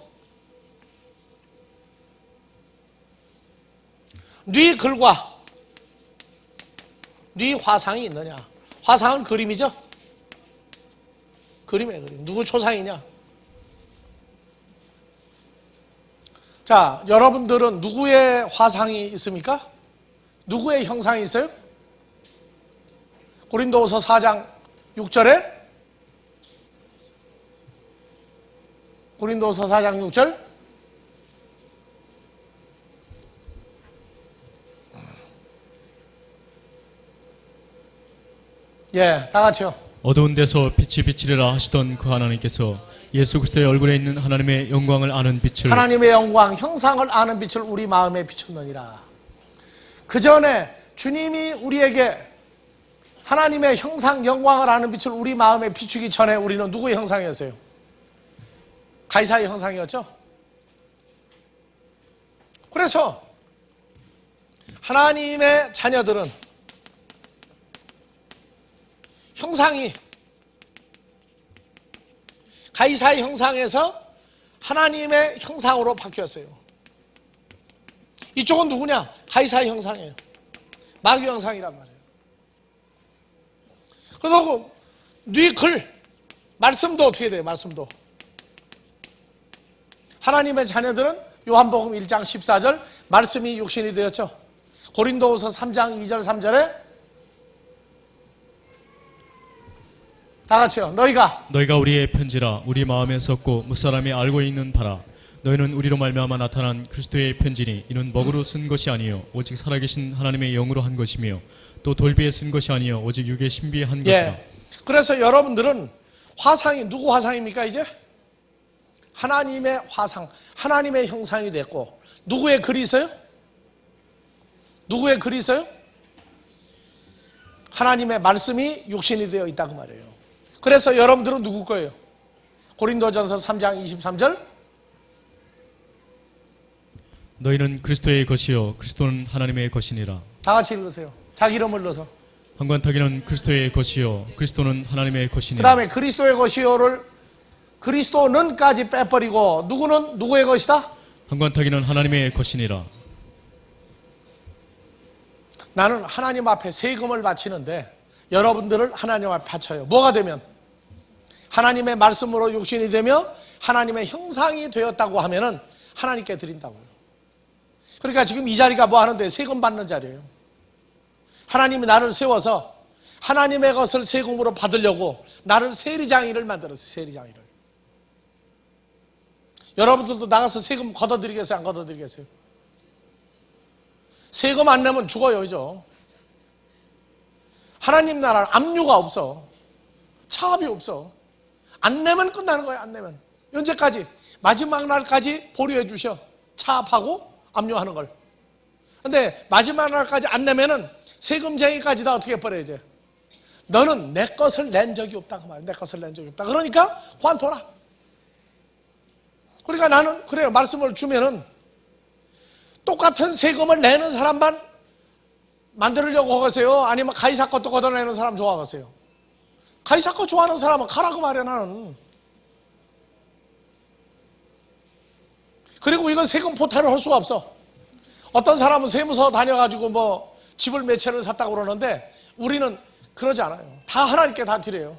네 글과 네 화상이 있느냐? 화상은 그림이죠. 그림이에요, 그림. 누구 초상이냐? 자, 여러분들은 누구의 화상이 있습니까? 누구의 형상이 있어요? 고린도후서 4장 6절에 고린도후서 4장 6절 예, 다 같이요. 어두운 데서 빛이 비치리라 하시던 그 하나님께서 예수 그리스도의 얼굴에 있는 하나님의 영광을 아는 빛을, 하나님의 영광, 형상을 아는 빛을 우리 마음에 비췄느니라. 그 전에 주님이 우리에게 하나님의 형상, 영광을 아는 빛을 우리 마음에 비추기 전에 우리는 누구의 형상이었어요? 가이사의 형상이었죠. 그래서 하나님의 자녀들은 형상이 가이사의 형상에서 하나님의 형상으로 바뀌었어요. 이쪽은 누구냐? 가이사의 형상이에요. 마귀 형상이란 말이에요. 그리고 네 글, 말씀도 어떻게 돼요? 말씀도. 하나님의 자녀들은 요한복음 1장 14절 말씀이 육신이 되었죠. 고린도후서 3장 2절 3절에 다 같이요. 너희가 우리의 편지라 우리 마음에 썼고 무사람이 알고 있는 바라. 너희는 우리로 말미암아 나타난 그리스도의 편지니 이는 먹으로 쓴 것이 아니요 오직 살아계신 하나님의 영으로 한 것이며 또 돌비에 쓴 것이 아니요 오직 육의 신비에 한 것이라. 그래서 여러분들은 화상이 누구 화상입니까? 이제 하나님의 화상, 하나님의 형상이 됐고 누구의 글이 있어요? 누구의 글이 있어요? 하나님의 말씀이 육신이 되어 있다고 말이에요. 그래서 여러분들은 누구 거예요? 고린도전서 3장 23절 너희는 그리스도의 것이요 그리스도는 하나님의 것이니라. 다 같이 읽으세요. 자기 이름을 넣어서. 한관타기는 그리스도의 것이요 그리스도는 하나님의 것이니라. 그 다음에 그리스도의 것이요를 그리스도는까지 빼버리고 누구는 누구의 것이다? 한관타기는 하나님의 것이니라. 나는 하나님 앞에 세금을 바치는데 여러분들을 하나님 앞에 바쳐요. 뭐가 되면? 하나님의 말씀으로 육신이 되며 하나님의 형상이 되었다고 하면은 하나님께 드린다고요. 그러니까 지금 이 자리가 뭐 하는데? 세금 받는 자리예요. 하나님이 나를 세워서 하나님의 것을 세금으로 받으려고 나를 세리장이를 만들었어요. 세리장이를. 여러분들도 나가서 세금 걷어드리겠어요? 안 걷어드리겠어요? 세금 안 내면 죽어요, 이제. 하나님 나라는 압류가 없어. 차압이 없어. 안 내면 끝나는 거예요, 안 내면. 언제까지? 마지막 날까지 보류해 주셔. 차압하고 압류하는 걸. 근데 마지막 날까지 안 내면은 세금쟁이까지 다 어떻게 해버려, 이제. 너는 내 것을 낸 적이 없다, 그 말이야. 내 것을 낸 적이 없다. 그러니까 관둬라. 그러니까 나는 그래요. 말씀을 주면은 똑같은 세금을 내는 사람만 만들려고 하겠어요? 아니면 가이사 것도 걷어내는 사람 좋아하겠어요? 가이사 것 좋아하는 사람은 가라고 말이야, 나는. 그리고 이건 세금 포탈을 할 수가 없어. 어떤 사람은 세무서 다녀가지고 뭐 집을 몇 채를 샀다고 그러는데 우리는 그러지 않아요. 다 하나님께 다 드려요.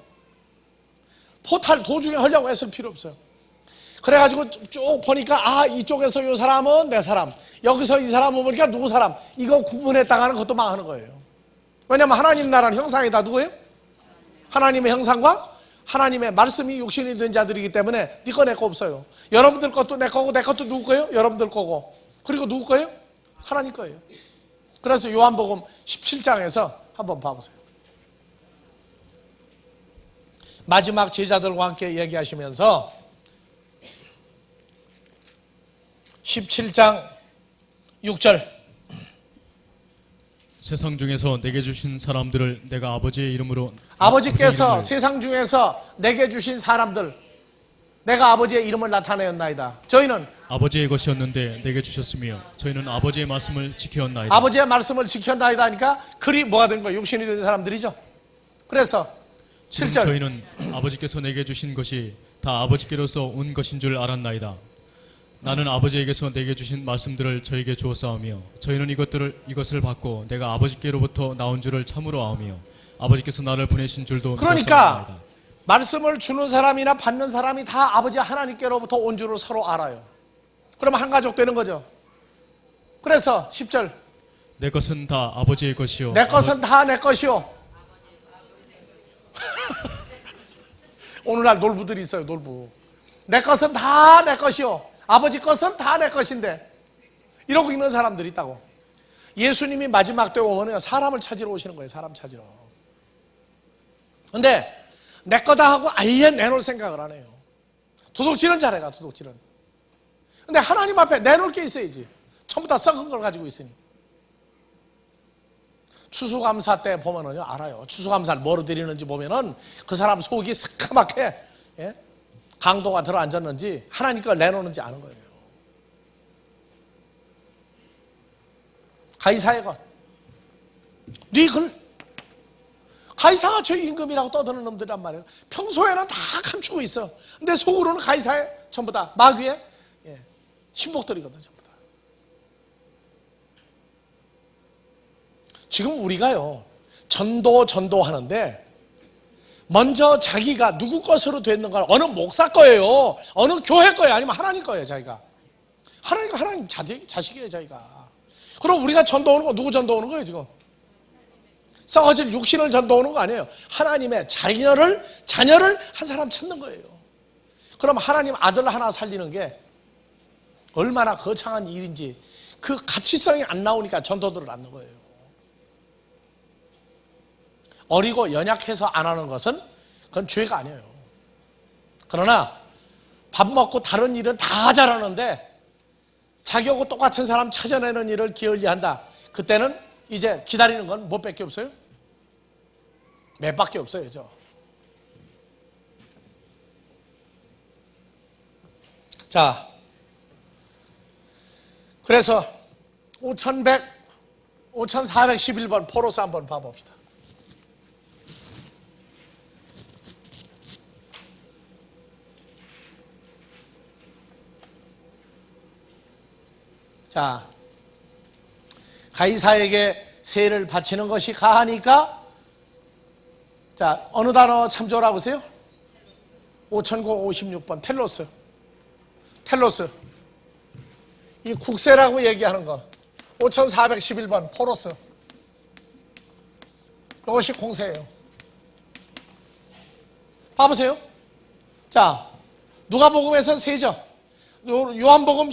포탈 도중에 하려고 애쓸 필요 없어요. 그래가지고 쭉 보니까 이쪽에서 이 사람은 내 사람, 여기서 이 사람은 보니까 누구 사람, 이거 구분했다가는 그것도 망하는 거예요. 왜냐하면 하나님 나라는 형상이 다 누구예요? 하나님의 형상과 하나님의 말씀이 육신이 된 자들이기 때문에 네 거 내 거 없어요. 여러분들 것도 내 거고 내 것도 누구 거예요? 여러분들 거고. 그리고 누구 거예요? 하나님 거예요. 그래서 요한복음 17장에서 한번 봐보세요. 마지막 제자들과 함께 얘기하시면서 17장 6절 세상 중에서 내게 주신 사람들을 내가 아버지의 이름으로 아버지께서 세상 중에서 내게 주신 사람들 내가 아버지의 이름을 나타내었나이다. 저희는 아버지의 것이었는데 내게 주셨으며 저희는 아버지의 말씀을 지켰나이다. 아버지의 말씀을 지켰나이다 하니까 글이 뭐가 된 거예요? 육신이 된 사람들이죠. 그래서 7절 저희는 아버지께서 내게 주신 것이 다 아버지께로서 온 것인 줄 알았나이다. 나는 아버지에게서 내게 주신 말씀들을 저에게 주었사오며 저희는 이것을 받고 내가 아버지께로부터 나온 줄을 참으로 아오며 아버지께서 나를 보내신 줄도 그러니까 믿었사옵나이다. 말씀을 주는 사람이나 받는 사람이 다 아버지 하나님께로부터 온 줄을 서로 알아요. 그러면 한 가족 되는 거죠. 그래서 10절 내 것은 다 아버지의 것이요 내 것은 다 내 것이요. 오늘날 놀부들이 있어요. 놀부. 내 것은 다 내 것이요 아버지 것은 다 내 것인데 이러고 있는 사람들이 있다고. 예수님이 마지막 때 오면 사람을 찾으러 오시는 거예요. 사람 찾으러. 근데 내 거다 하고 아예 내놓을 생각을 안 해요. 도둑질은 잘해가. 도둑질은. 근데 하나님 앞에 내놓을 게 있어야지. 전부 다 썩은 걸 가지고 있으니. 추수감사 때 보면은요 알아요. 추수감사를 뭐로 드리는지 보면은 그 사람 속이 새카맣게 강도가 들어앉았는지 하나님 걸 내놓는지 아는 거예요. 가이사의 것. 네 글. 가이사가 저 임금이라고 떠드는 놈들이란 말이에요. 평소에는 다 감추고 있어. 근데 속으로는 가이사의 전부 다 마귀의 신복들이거든, 전부 다. 지금 우리가요, 전도하는데 먼저 자기가 누구 것으로 됐는가, 어느 목사 거예요, 어느 교회 거예요, 아니면 하나님 거예요, 자기가. 하나님 자식이에요, 자기가. 그럼 우리가 전도하는 거 누구 전도하는 거예요, 지금? 썩어질 육신을 전도하는 거 아니에요. 하나님의 자녀를 한 사람 찾는 거예요. 그럼 하나님 아들 하나 살리는 게 얼마나 거창한 일인지 그 가치성이 안 나오니까 전도들을 않는 거예요. 어리고 연약해서 안 하는 것은 그건 죄가 아니에요. 그러나 밥 먹고 다른 일은 다 잘하는데 자기하고 똑같은 사람 찾아내는 일을 게을리한다. 그때는 이제 기다리는 건 몇 밖에 없어요? 몇 밖에 없어요. 자, 그래서 5411번 포로스 한번 봐봅시다. 자, 가이사에게 세를 바치는 것이 가하니까, 자, 어느 단어 참조라고 하세요? 5056번 텔로스. 이 국세라고 얘기하는 거. 5411번 포로스. 이것이 공세예요. 봐보세요. 자, 누가복음에서 세죠. 요한복음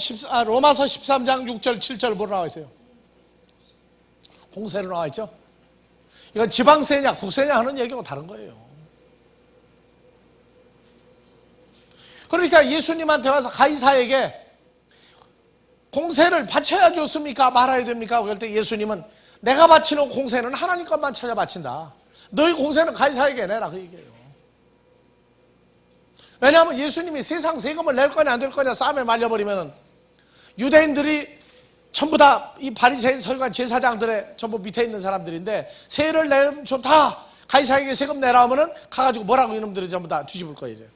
로마서 13장 6절 7절 뭐로 나와 있어요? 공세로 나와 있죠. 이건 지방세냐 국세냐 하는 얘기하고 다른 거예요. 그러니까 예수님한테 와서 가이사에게 공세를 바쳐야 좋습니까? 말아야 됩니까? 그럴 때 예수님은 내가 바치는 공세는 하나님 것만 찾아 바친다. 너희 공세는 가이사에게 내라, 그 얘기예요. 왜냐하면 예수님이 세상 세금을 낼 거냐 안 낼 거냐 싸움에 말려버리면 유대인들이 전부 다 이 바리새인 서기관 제사장들의 전부 밑에 있는 사람들인데 세를 내면 좋다, 가이사에게 세금 내라 하면은 가가지고 뭐라고 이놈들이 전부 다 뒤집을 거예요. 이제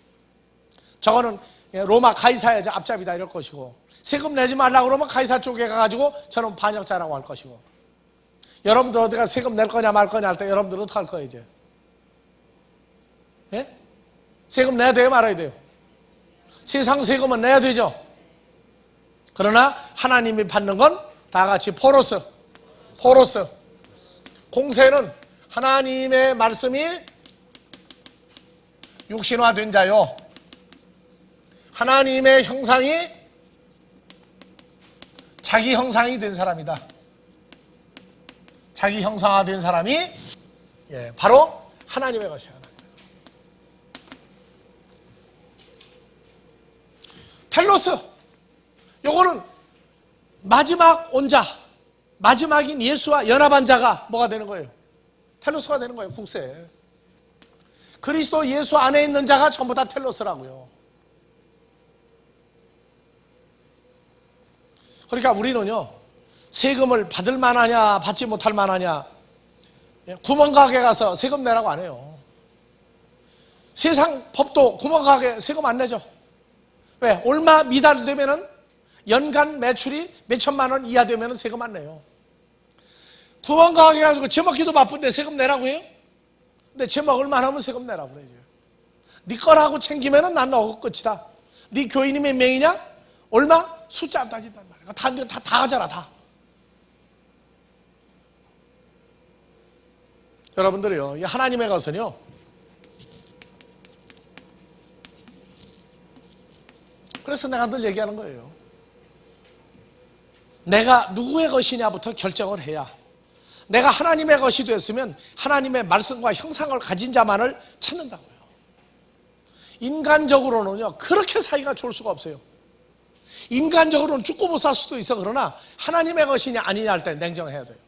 저거는 로마 가이사의 앞잡이다 이럴 것이고, 세금 내지 말라고 그러면 가이사 쪽에 가가지고 저는 반역자라고 할 것이고, 여러분들 어디가 세금 낼 거냐 말 거냐 할 때 여러분들 어떻게 할 거예요 이제? 예? 세금 내야 돼요 말아야 돼요? 세상 세금은 내야 되죠. 그러나 하나님이 받는 건 다 같이 포로스. 공세는 하나님의 말씀이 육신화된 자요, 하나님의 형상이 자기 형상이 된 사람이다. 자기 형상화된 사람이 바로 하나님의 것이야. 텔로스, 요거는 마지막 온 자, 마지막인 예수와 연합한 자가 뭐가 되는 거예요? 텔로스가 되는 거예요. 국세. 그리스도 예수 안에 있는 자가 전부 다 텔로스라고요. 그러니까 우리는요, 세금을 받을 만하냐 받지 못할 만하냐, 구멍가게 가서 세금 내라고 안 해요. 세상 법도 구멍가게 세금 안 내죠. 왜? 얼마 미달되면은 연간 매출이 몇천만 원 이하 되면은 세금 안 내요. 구멍가게 가지고 제 먹기도 바쁜데 세금 내라고 해요? 근데 제 먹을 만하면 세금 내라고 그러죠. 네 거라고 챙기면은 난 너 끝이다. 네 교인이 몇 명이냐? 얼마? 숫자 안 따진단 말이야. 다 가져라, 다. 여러분들이요, 이 하나님의 것은요, 그래서 내가 늘 얘기하는 거예요. 내가 누구의 것이냐부터 결정을 해야, 내가 하나님의 것이 됐으면 하나님의 말씀과 형상을 가진 자만을 찾는다고요. 인간적으로는요, 그렇게 사이가 좋을 수가 없어요. 인간적으로는 죽고 못 살 수도 있어. 그러나 하나님의 것이냐 아니냐 할 때 냉정해야 돼요.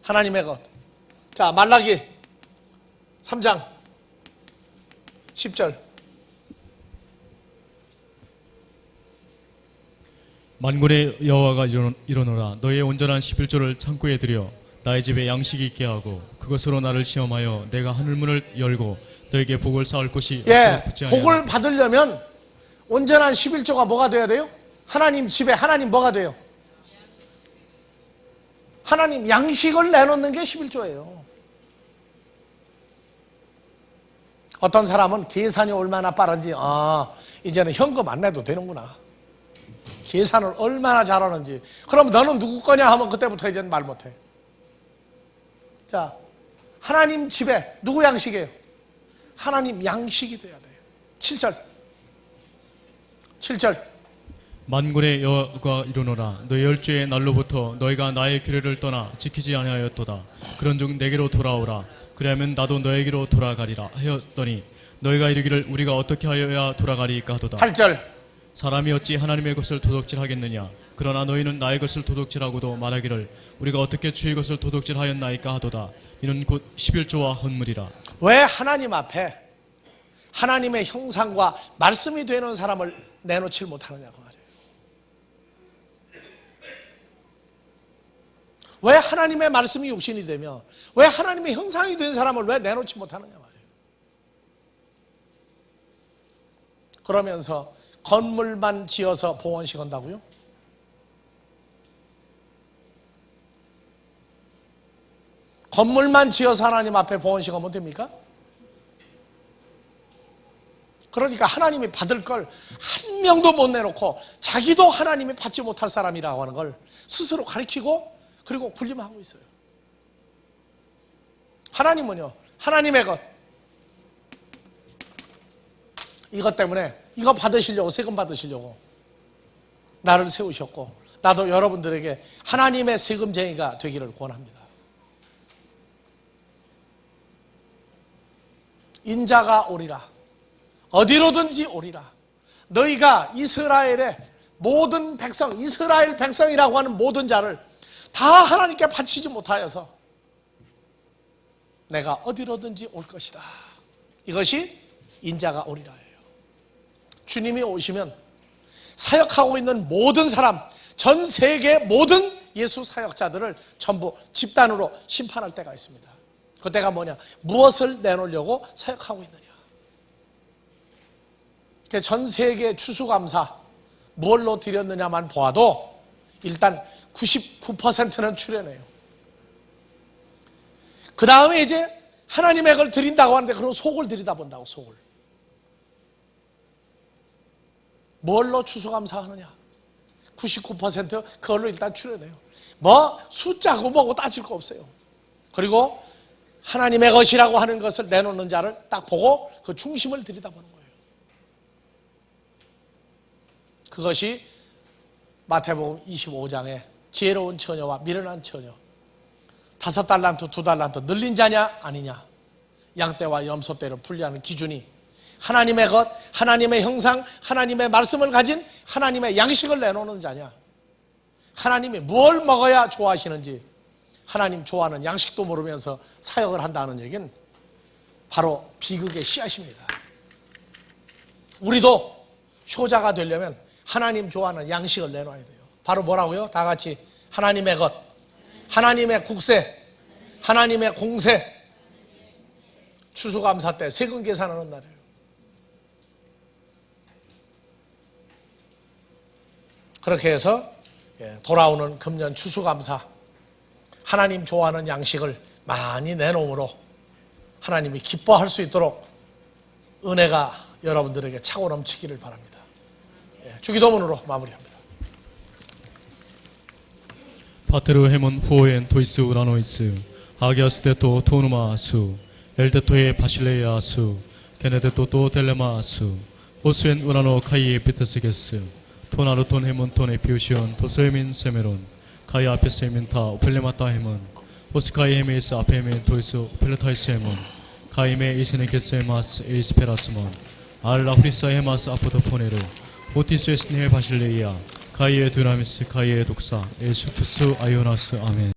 하나님의 것. 자, 말라기 3장 10절. 만군의 여호와가 이르노라 너희의 온전한 11조를 창고에 들여 나의 집에 양식이 있게 하고 그것으로 나를 시험하여 내가 하늘문을 열고 너에게 복을 쌓을 곳이 예, 붙지 복을 아니하나. 받으려면 온전한 11조가 뭐가 돼야 돼요? 하나님 집에 하나님 뭐가 돼요? 하나님 양식을 내놓는 게 11조예요. 어떤 사람은 계산이 얼마나 빠른지 이제는 현금 안 내도 되는구나. 계산을 얼마나 잘하는지. 그럼 너는 누구 거냐 하면 그때부터 이제는 말 못해. 자, 하나님 집에 누구 양식이에요? 하나님 양식이 돼야 돼요. 7절. 만군의 여호와가 이르노라 너희 열주의 날로부터 너희가 나의 규례를 떠나 지키지 아니하였도다. 그런즉 내게로 돌아오라. 그리하면 나도 너에게로 돌아가리라 하였더니 너희가 이르기를 우리가 어떻게 하여야 돌아가리까 하도다. 8절. 사람이 어찌 하나님의 것을 도둑질하겠느냐. 그러나 너희는 나의 것을 도둑질하고도 말하기를 우리가 어떻게 주의 것을 도둑질하였나이까 하도다. 이는 곧 11조와 헌물이라. 왜 하나님 앞에 하나님의 형상과 말씀이 되는 사람을 내놓질 못하느냐고 말이에요. 왜 하나님의 말씀이 육신이 되며 왜 하나님의 형상이 된 사람을 왜 내놓지 못하느냐 말이에요. 그러면서 건물만 지어서 봉헌식 한다고요? 건물만 지어서 하나님 앞에 봉헌식 하면 됩니까? 그러니까 하나님이 받을 걸 한 명도 못 내놓고 자기도 하나님이 받지 못할 사람이라고 하는 걸 스스로 가리키고 그리고 군림하고 있어요. 하나님은요, 하나님의 것, 이것 때문에 이거 받으시려고, 세금 받으시려고 나를 세우셨고 나도 여러분들에게 하나님의 세금쟁이가 되기를 권합니다. 인자가 오리라. 어디로든지 오리라. 너희가 이스라엘의 모든 백성, 이스라엘 백성이라고 하는 모든 자를 다 하나님께 바치지 못하여서 내가 어디로든지 올 것이다. 이것이 인자가 오리라예요. 주님이 오시면 사역하고 있는 모든 사람, 전 세계 모든 예수 사역자들을 전부 집단으로 심판할 때가 있습니다. 그때가 뭐냐? 무엇을 내놓으려고 사역하고 있느냐? 전 세계 추수감사 뭘로 드렸느냐만 보아도 일단 99%는 출연해요. 그 다음에 이제 하나님의 걸 드린다고 하는데 그럼 속을 들이다 본다고. 속을 뭘로 추수감사하느냐? 99% 그걸로 일단 출연해요. 뭐 숫자고 뭐고 따질 거 없어요. 그리고 하나님의 것이라고 하는 것을 내놓는 자를 딱 보고 그 중심을 들여다보는 거예요. 그것이 마태복음 25장에 지혜로운 처녀와 미련한 처녀, 5달란트, 2달란트 늘린 자냐 아니냐, 양떼와 염소떼를 분리하는 기준이 하나님의 것, 하나님의 형상, 하나님의 말씀을 가진 하나님의 양식을 내놓는 자냐, 하나님이 뭘 먹어야 좋아하시는지 하나님 좋아하는 양식도 모르면서 사역을 한다는 얘기는 바로 비극의 씨앗입니다. 우리도 효자가 되려면 하나님 좋아하는 양식을 내놔야 돼요. 바로 뭐라고요? 다 같이 하나님의 것, 하나님의 국세, 하나님의 공세. 추수감사 때 세금 계산하는 날이에요. 그렇게 해서 돌아오는 금년 추수감사, 하나님 좋아하는 양식을 많이 내놓음으로 하나님이 기뻐할 수 있도록 은혜가 여러분들에게 차고 넘치기를 바랍니다. 주기도문으로 마무리합니다. 파테르 헤몬 후오엔 토이스 우라노이스 아기아스 데토 토누마수 엘데토의 바실레이아수 게네데토 또 델레마수 오스엔 우라노 카이에 비테스게스 토나르톤 헤몬 토네 피우시온 토스에민 세메론 카이 아페스 헤민 타 오펠레마타 헤몬 오스카이 헤메이스 아페 헤멘 토이스 오펠레타이스 헤몬 카이메 이세네게스 헤마스 에이스페라스몬 알라 프리사 헤마스 아포토포네르 오티스 에스니헬 바실레이아 카이에 두나미스 카이에 독사 에수푸스 아이오나스 아멘.